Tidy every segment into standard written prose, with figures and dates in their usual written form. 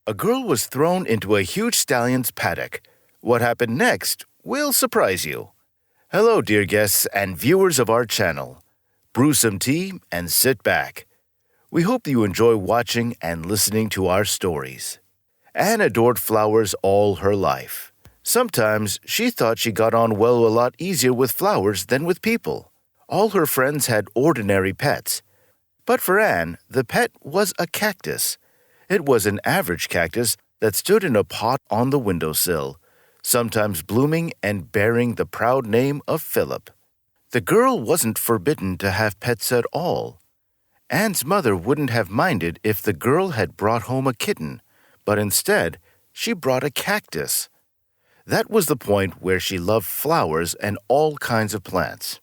A girl was thrown into a huge stallion's paddock. What happened next will surprise you. Hello, dear guests and viewers of our channel. Brew some tea and sit back. We hope you enjoy watching and listening to our stories. Anne adored flowers all her life. Sometimes she thought she got on well a lot easier with flowers than with people. All her friends had ordinary pets. But for Anne, the pet was a cactus. It was an average cactus that stood in a pot on the windowsill, sometimes blooming and bearing the proud name of Philip. The girl wasn't forbidden to have pets at all. Anne's mother wouldn't have minded if the girl had brought home a kitten, but instead, she brought a cactus. That was the point where she loved flowers and all kinds of plants.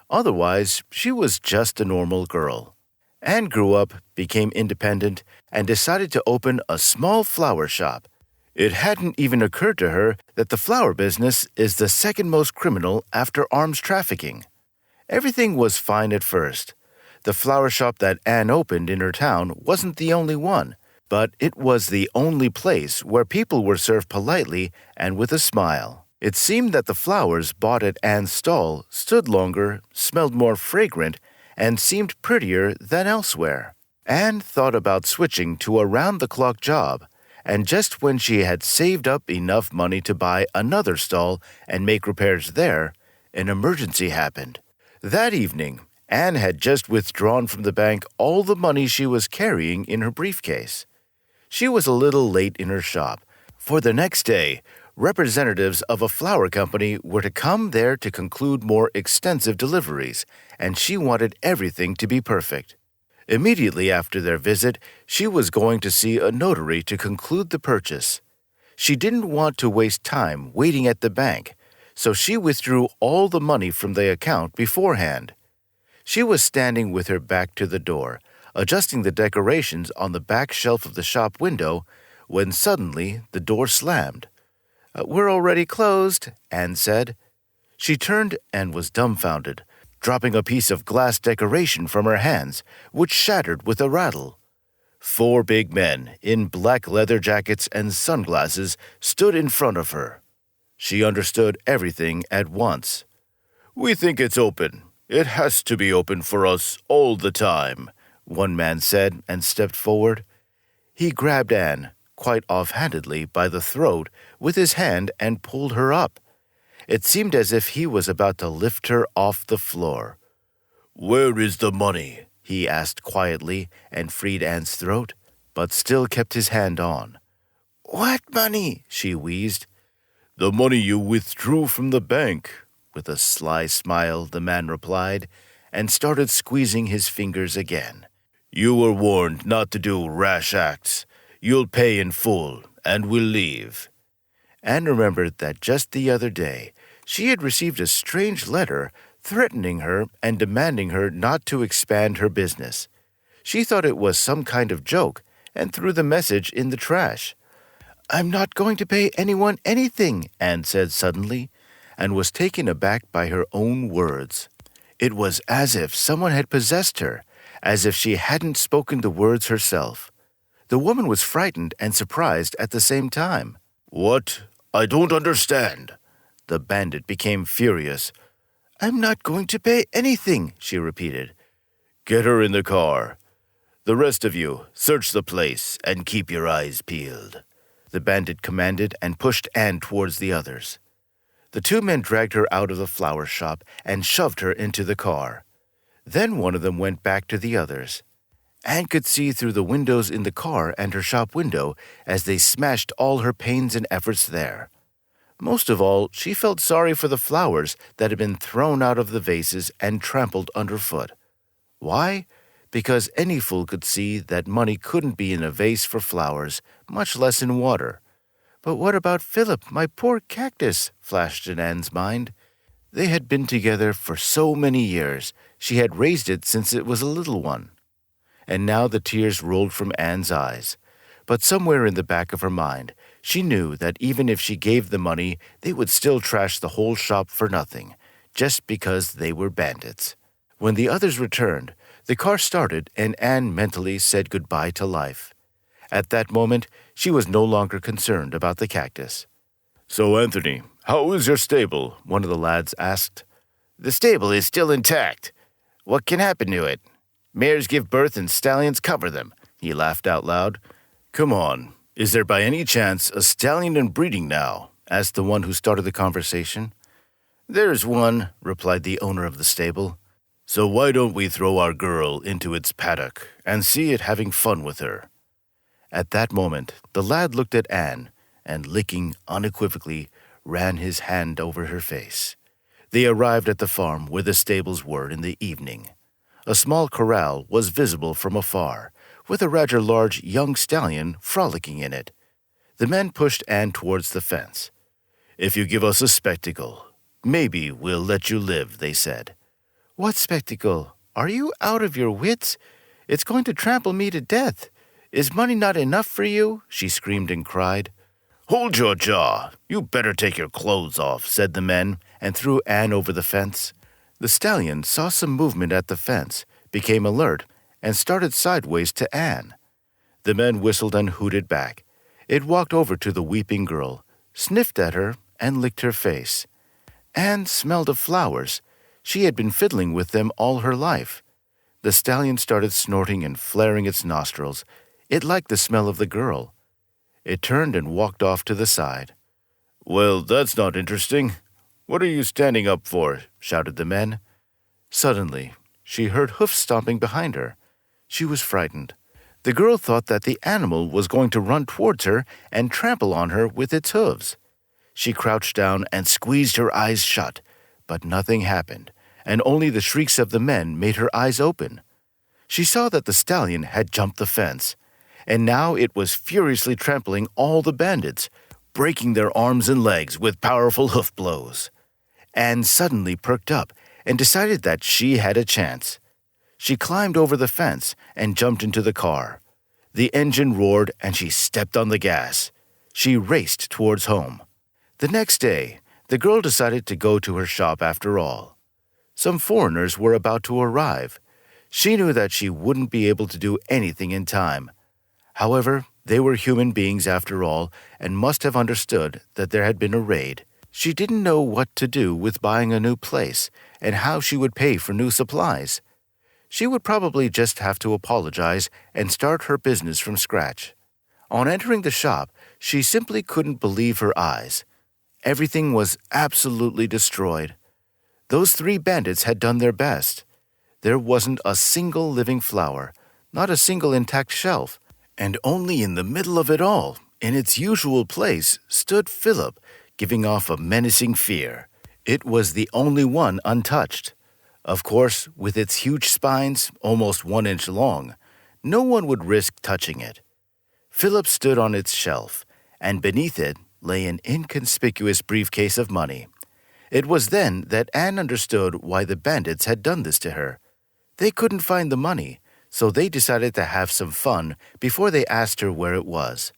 Otherwise, she was just a normal girl. Anne grew up, became independent, and decided to open a small flower shop. It hadn't even occurred to her that the flower business is the second most criminal after arms trafficking. Everything was fine at first. The flower shop that Anne opened in her town wasn't the only one, but it was the only place where people were served politely and with a smile. It seemed that the flowers bought at Anne's stall stood longer, smelled more fragrant, and seemed prettier than elsewhere. Anne thought about switching to a round-the-clock job, and just when she had saved up enough money to buy another stall and make repairs there, an emergency happened. That evening, Anne had just withdrawn from the bank all the money she was carrying in her briefcase. She was a little late in her shop, for the next day, representatives of a flower company were to come there to conclude more extensive deliveries, and she wanted everything to be perfect. Immediately after their visit, she was going to see a notary to conclude the purchase. She didn't want to waste time waiting at the bank, so she withdrew all the money from the account beforehand. She was standing with her back to the door, adjusting the decorations on the back shelf of the shop window, when suddenly the door slammed. "We're already closed," Anne said. She turned and was dumbfounded, dropping a piece of glass decoration from her hands, which shattered with a rattle. 4 big men, in black leather jackets and sunglasses, stood in front of her. She understood everything at once. "We think it's open. It has to be open for us all the time," one man said and stepped forward. He grabbed Anne, quite offhandedly, by the throat with his hand and pulled her up. It seemed as if he was about to lift her off the floor. "Where is the money?" he asked quietly and freed Anne's throat, but still kept his hand on. "What money?" she wheezed. "The money you withdrew from the bank," with a sly smile the man replied, and started squeezing his fingers again. "You were warned not to do rash acts. You'll pay in full, and we'll leave." Anne remembered that just the other day she had received a strange letter threatening her and demanding her not to expand her business. She thought it was some kind of joke and threw the message in the trash. "I'm not going to pay anyone anything," Anne said suddenly, and was taken aback by her own words. It was as if someone had possessed her, as if she hadn't spoken the words herself. The woman was frightened and surprised at the same time. "What? I don't understand." The bandit became furious. "I'm not going to pay anything," she repeated. "Get her in the car. The rest of you, search the place and keep your eyes peeled," the bandit commanded and pushed Anne towards the others. The 2 men dragged her out of the flower shop and shoved her into the car. Then one of them went back to the others. Anne could see through the windows in the car and her shop window as they smashed all her pains and efforts there. Most of all, she felt sorry for the flowers that had been thrown out of the vases and trampled underfoot. Why? Because any fool could see that money couldn't be in a vase for flowers, much less in water. "But what about Philip, my poor cactus?" flashed in Anne's mind. They had been together for so many years. She had raised it since it was a little one. And now the tears rolled from Anne's eyes. But somewhere in the back of her mind, she knew that even if she gave the money, they would still trash the whole shop for nothing, just because they were bandits. When the others returned, the car started and Anne mentally said goodbye to life. At that moment, she was no longer concerned about the cactus. "So, Anthony, how is your stable?" one of the lads asked. "The stable is still intact. What can happen to it? Mares give birth and stallions cover them," he laughed out loud. "Come on, is there by any chance a stallion in breeding now?" asked the one who started the conversation. "There's one," replied the owner of the stable. "So why don't we throw our girl into its paddock and see it having fun with her?" At that moment, the lad looked at Anne and, licking unequivocally, ran his hand over her face. They arrived at the farm where the stables were in the evening. A small corral was visible from afar, with a rather large young stallion frolicking in it. The men pushed Anne towards the fence. "If you give us a spectacle, maybe we'll let you live," they said. "What spectacle? Are you out of your wits? It's going to trample me to death. Is money not enough for you?" she screamed and cried. "Hold your jaw! You better take your clothes off," said the men, and threw Anne over the fence. The stallion saw some movement at the fence, became alert, and started sideways to Anne. The men whistled and hooted back. It walked over to the weeping girl, sniffed at her, and licked her face. Anne smelled of flowers. She had been fiddling with them all her life. The stallion started snorting and flaring its nostrils. It liked the smell of the girl. It turned and walked off to the side. "Well, that's not interesting. What are you standing up for?" shouted the men. Suddenly, she heard hoofs stomping behind her. She was frightened. The girl thought that the animal was going to run towards her and trample on her with its hooves. She crouched down and squeezed her eyes shut, but nothing happened, and only the shrieks of the men made her eyes open. She saw that the stallion had jumped the fence, and now it was furiously trampling all the bandits, breaking their arms and legs with powerful hoof blows. Anne suddenly perked up and decided that she had a chance. She climbed over the fence and jumped into the car. The engine roared and she stepped on the gas. She raced towards home. The next day, the girl decided to go to her shop after all. Some foreigners were about to arrive. She knew that she wouldn't be able to do anything in time. However, they were human beings after all and must have understood that there had been a raid. She didn't know what to do with buying a new place and how she would pay for new supplies. She would probably just have to apologize and start her business from scratch. On entering the shop, she simply couldn't believe her eyes. Everything was absolutely destroyed. Those 3 bandits had done their best. There wasn't a single living flower, not a single intact shelf, and only in the middle of it all, in its usual place, stood Philip, giving off a menacing fear. It was the only one untouched. Of course, with its huge spines, almost 1 inch long, no one would risk touching it. Philip stood on its shelf, and beneath it lay an inconspicuous briefcase of money. It was then that Anne understood why the bandits had done this to her. They couldn't find the money, so they decided to have some fun before they asked her where it was.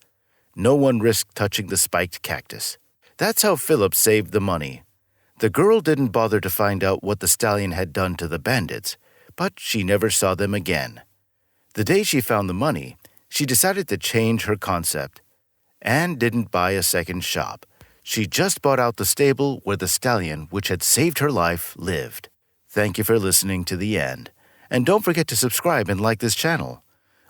No one risked touching the spiked cactus. That's how Philip saved the money. The girl didn't bother to find out what the stallion had done to the bandits, but she never saw them again. The day she found the money, she decided to change her concept. Anne didn't buy a second shop. She just bought out the stable where the stallion, which had saved her life, lived. Thank you for listening to the end. And don't forget to subscribe and like this channel.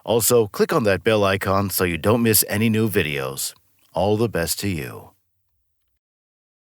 Also, click on that bell icon so you don't miss any new videos. All the best to you.